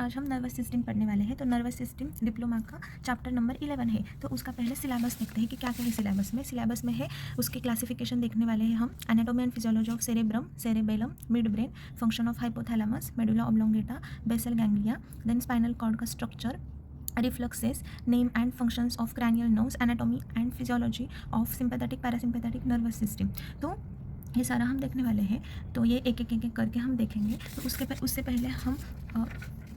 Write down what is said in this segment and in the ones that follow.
आज हम nervous system पढ़ने वाले हैं। तो नर्वस सिस्टम डिप्लोमा का चैप्टर नंबर 11 है। तो उसका पहले सिलेबस देखते हैं कि क्या क्या है सिलेबस में है उसके क्लासिफिकेशन देखने वाले हैं हम। Anatomy and physiology of cerebrum, cerebellum, mid brain, function of hypothalamus, medulla oblongata, basal ganglia, then spinal cord का structure, reflexes, name and functions of cranial nerves, anatomy and physiology of sympathetic parasympathetic nervous system। तो ये सारा हम देखने वाले हैं। तो ये एक एक करके हम देखेंगे। तो उससे पहले हम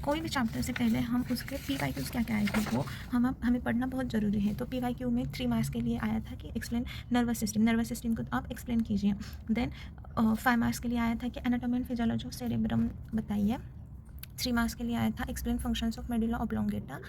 कोई भी चैप्टर से पहले हम उसके PYQs क्या क्या आए थे वो हमें पढ़ना बहुत ज़रूरी है। तो PYQ में 3 मार्क्स के लिए आया था कि एक्सप्लेन नर्वस सिस्टम को आप एक्सप्लेन कीजिए। देन 5 मार्क्स के लिए आया था कि anatomy and physiology of cerebrum बताइए। 3 मार्क्स के लिए आया था explain functions of medulla oblongata.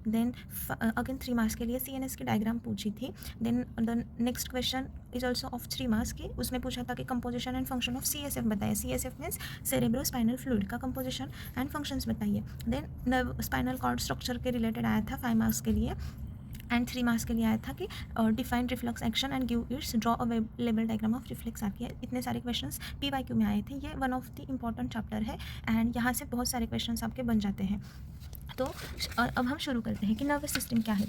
Then again 3 marks के लिए CNS की डायग्राम पूछी थी। Then the next question is also of 3 marks की, उसमें पूछा था कि composition and function of CSF बताइए। CSF means cerebro spinal fluid का कंपोजिशन एंड फंक्शंस बताइए। Then nerve spinal cord structure के रिलेटेड आया था 5 मार्क्स के लिए। एंड 3 मार्क्स के लिए आया था कि define reflex action and give its draw a label diagram of reflex आके। इतने सारे क्वेश्चंस PYQ में आए थे। ये one of the important chapter है एंड यहाँ से बहुत सारे क्वेश्चंस आपके बन जाते हैं। तो अब हम शुरू करते हैं कि नर्वस सिस्टम क्या है।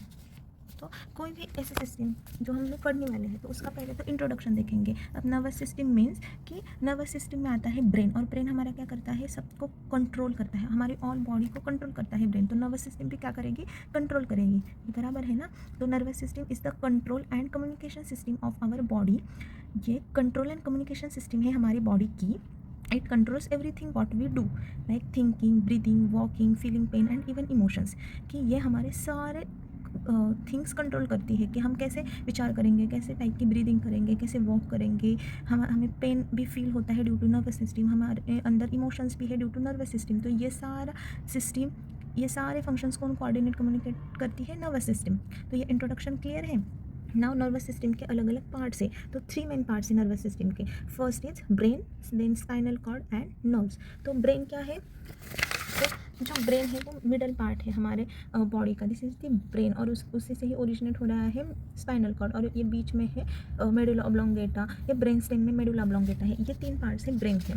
तो कोई भी ऐसे सिस्टम जो हम लोग पढ़ने वाले हैं तो उसका पहले तो इंट्रोडक्शन देखेंगे। अब नर्वस सिस्टम मीन्स कि नर्वस सिस्टम में आता है ब्रेन, और ब्रेन हमारा क्या करता है, सबको कंट्रोल करता है, हमारी ऑल बॉडी को कंट्रोल करता है ब्रेन। तो नर्वस सिस्टम भी क्या करेगी, कंट्रोल करेगी। बराबर है ना। तो nervous system is the control and communication system of our body. ये कंट्रोल एंड कम्युनिकेशन सिस्टम है हमारी बॉडी की। It controls everything what we do, like thinking, breathing, walking, feeling pain and even emotions. कि ये हमारे सारे things control करती है कि हम कैसे विचार करेंगे, कैसे टाइप की ब्रीदिंग करेंगे, कैसे वॉक करेंगे। हमें पेन भी फील होता है ड्यू टू नर्वस सिस्टम, हमारे अंदर इमोशंस भी है ड्यू टू नर्वस सिस्टम। तो ये सारा सिस्टम, ये सारे फंक्शंस को कोऑर्डिनेट कम्युनिकेट करती है नर्वस सिस्टम। तो ये इंट्रोडक्शन क्लियर है। नाउ नर्वस सिस्टम के अलग अलग पार्ट्स है। तो 3 मेन पार्ट्स है नर्वस सिस्टम के। First is brain, then spinal cord and nerves. तो ब्रेन क्या है, तो जो ब्रेन है वो मिडल पार्ट है हमारे बॉडी का, दिस इज द ब्रेन। और उससे से ही ओरिजिनेट हो रहा है स्पाइनल कॉर्ड, और ये बीच में है मेडुला ऑब्लोंगेटा। ये ब्रेन स्टेम में मेडुला ऑब्लोंगेटा है। ये 3 पार्ट्स है ब्रेन के।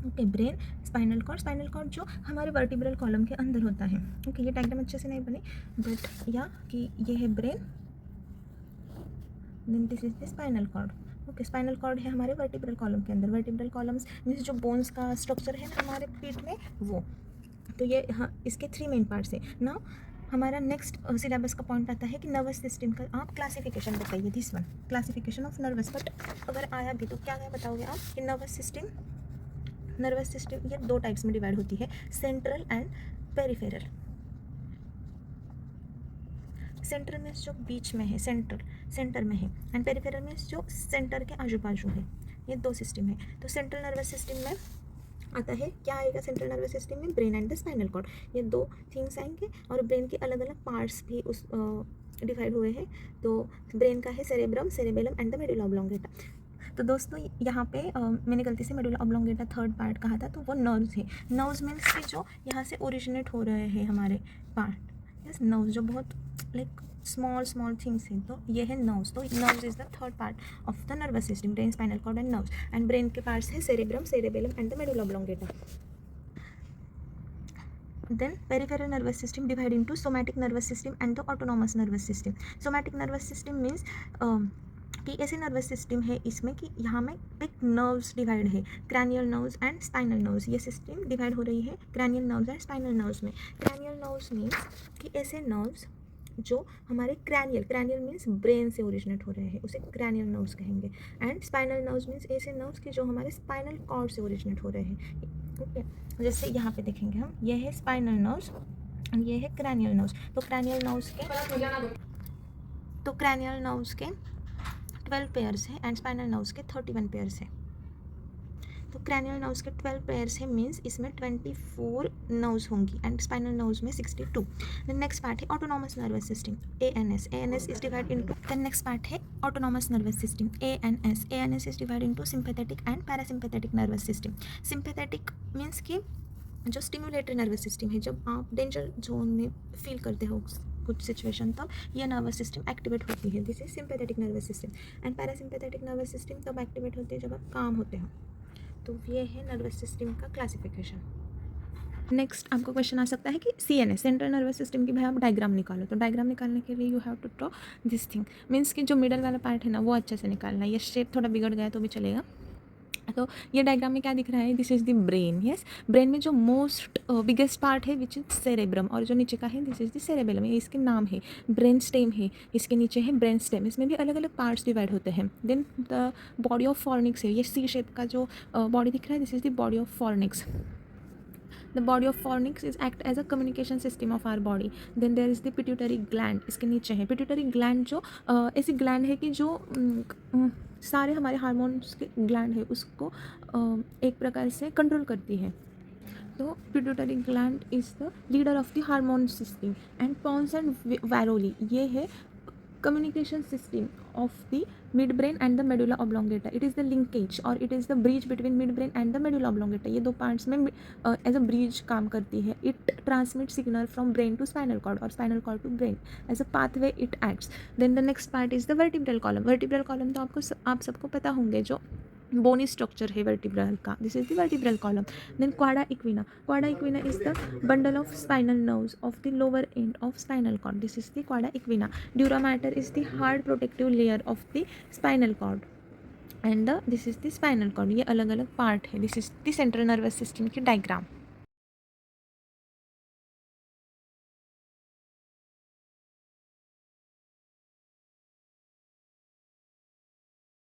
ओके, ब्रेन, स्पाइनल कॉर्ड जो हमारे वर्टिब्रल कॉलम के अंदर होता है। ओके, ये डायग्राम अच्छे से नहीं बने बट या कि ये है brain, then this is the spinal cord. Okay, spinal cord है हमारे वर्टिब्रल कॉलम के अंदर। वर्टिब्रल कॉलम्स मीन्स जो बोन्स का स्ट्रक्चर है हमारे पीठ में वो। तो ये हाँ, इसके 3 मेन पार्ट्स है ना। हमारा नेक्स्ट सिलेबस का पॉइंट आता है कि नर्वस सिस्टम का आप क्लासिफिकेशन बताइए। This one, classification of nervous. But अगर आया भी तो क्या क्या बताओगे आप कि नर्वस सिस्टम ये 2 टाइप्स में डिवाइड होती है, central and peripheral. Central means जो बीच में है, सेंटर में है, एंड पेरिफेरल मीन्स जो सेंटर के आजू बाजू है। ये 2 सिस्टम है। तो सेंट्रल नर्वस सिस्टम में आता है, क्या आएगा सेंट्रल नर्वस सिस्टम में, brain and the spinal cord. ये 2 थिंग्स आएंगे और ब्रेन के अलग अलग पार्ट्स भी उस डिवाइड हुए हैं। तो ब्रेन का है cerebrum, cerebellum and the medulla oblongata. तो दोस्तों यहाँ पे मैंने गलती से मेडुला ऑब्लोंगेटा थर्ड पार्ट कहा था, तो वो नर्व्स है। नर्व्स मीन्स कि जो यहाँ से ओरिजिनेट हो रहे हैं हमारे पार्ट। यस, नर्व्स जो बहुत लाइक स्मॉल थिंग्स हैं, तो ये है नर्व्स। तो nerves is the third part of the nervous system, brain, spinal cord and nerves. And brain के पार्ट्स है cerebrum, cerebellum and the medulla oblongata. Then peripheral nervous system divide into somatic nervous system and the autonomous nervous system. Somatic nervous system means कि ऐसे nervous system है इसमें कि यहाँ में एक नर्व्स डिवाइड है, cranial nerves and spinal nerves. ये सिस्टम डिवाइड हो रही है cranial nerves and spinal nerves में। क्रैनियल नर्व्स मीन्स कि ऐसे नर्व्स जो हमारे क्रैनियल मीन्स ब्रेन से ओरिजिनेट हो रहे हैं, उसे क्रैनियल नर्व्स कहेंगे। एंड स्पाइनल नर्व्स मीन्स ऐसे नर्व्स कि जो हमारे स्पाइनल कॉर्ड से ओरिजिनेट हो रहे हैं। ओके, जैसे यहाँ पे देखेंगे हम, ये है स्पाइनल नर्व्स एंड ये है क्रैनियल नर्व्स। तो क्रैनियल नर्व्स के 12 पेयर्स है एंड स्पाइनल नर्व्स के 31 पेयर्स है। तो क्रैनियल नर्व्स के 12 पेयर्स है मीन्स इसमें 24 नर्व्स होंगी एंड स्पाइनल नर्व्स में 62। द नेक्स्ट पार्ट है autonomous nervous system, ANS is divide into. The next part है autonomous nervous system, ANS is divide into sympathetic and parasympathetic nervous system. Sympathetic means कि जो stimulatory nervous system है, जब आप danger zone में feel करते हो कुछ सिचुएशन, तब यह नर्वस सिस्टम एक्टिवेट होती है। This is sympathetic nervous system. And parasympathetic nervous system तब एक्टिवेट होती है जब आप काम होते हो। तो ये है नर्वस सिस्टम का क्लासिफिकेशन। नेक्स्ट आपको क्वेश्चन आ सकता है कि CNS सेंट्रल नर्वस सिस्टम की भाई आप डायग्राम निकालो, तो डायग्राम निकालने के लिए you have to draw this thing, means कि जो मिडल वाला पार्ट है ना वो अच्छे से निकालना है, ये शेप थोड़ा बिगड़ गया तो भी चलेगा। तो ये डायग्राम में क्या दिख रहा है, this is the brain, yes. Brain में जो मोस्ट बिगेस्ट पार्ट है विच इज सेरेब्रम, और जो नीचे का है दिस इज द सेरेबेलम, ये इसके नाम है। ब्रेन स्टेम है, इसके नीचे है ब्रेन स्टेम, इसमें भी अलग अलग पार्ट्स डिवाइड होते हैं। Then the body of fornix है, ये सी शेप का जो बॉडी दिख रहा है, this is the body of fornix. The body of fornix is act as a communication system of our body. Then there is the pituitary gland, इसके नीचे है pituitary gland, जो ऐसी gland है कि जो सारे हमारे हार्मोन्स के ग्लैंड है उसको एक प्रकार से कंट्रोल करती है। तो pituitary gland is the leader of the hormone system. And pons and varolii, ये है communication system of the midbrain and the medulla oblongata. It is the linkage or it is the bridge between midbrain and the medulla oblongata. ये दो parts में as a bridge काम करती है। It transmit signal from brain to spinal cord और spinal cord to brain, as a pathway it acts. Then the next part is the vertebral column. Vertebral column तो आप सबको पता होंगे, जो बोनी स्ट्रक्चर है वर्टिब्रल का, this is the vertebral column. Then cauda equina, cauda equina is the bundle of spinal nerves of the lower end of spinal cord, this is the क्वाडा equina. Dura mater is the hard protective layer of the spinal cord and this is the spinal cord. ये अलग अलग part है। This is the central nervous system की diagram.